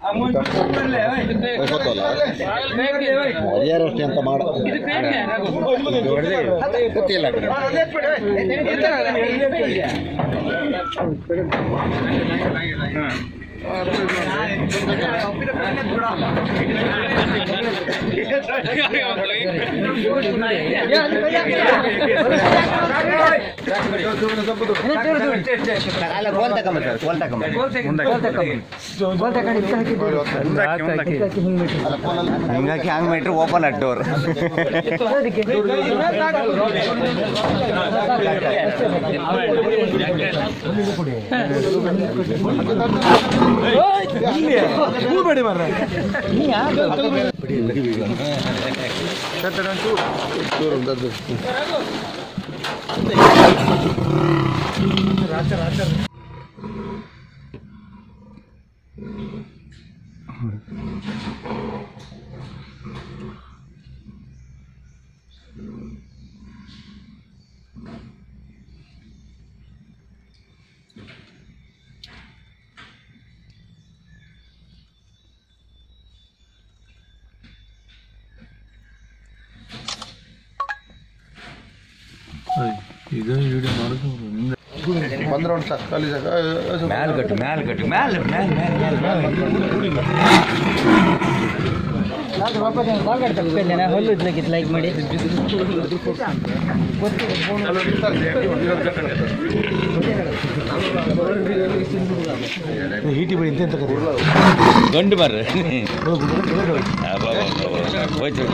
ಗೊತ್ತಲ್ಲ ಅಷ್ಟೇ ಅಂತ ಮಾಡ ಗೊತ್ತಿಲ್ಲ ಹಿಂಗಾಗಿ ಹಂಗೆ ಮೀಟ್ರ್ ಓಪನ್ ಅಟ್ ಡೋರ್ ಬೇಡಿ ಮಾರ್ರೆ ಇದು ವಿಡಿಯೋ ಮಾಡೋದು ಬಂದ್ರೆ ಒಂದು ಖಾಲಿ ಜಾಗ ಮ್ಯಾಲ್ ಕಟ್ಟು ಮ್ಯಾಲ್ ಕಟ್ಟು ಮ್ಯಾಲ್ ಮ್ಯಾಲ್ ಹೊಲ್ಲು ಇದ್ಲಾಗಿತ್ತು ಲೈಕ್ ಮಾಡಿ ಹೀಟಿ ಬೈ ಅಂತ ಗಂಡು ಬರ್ರಿ ಹೋಯ್ತು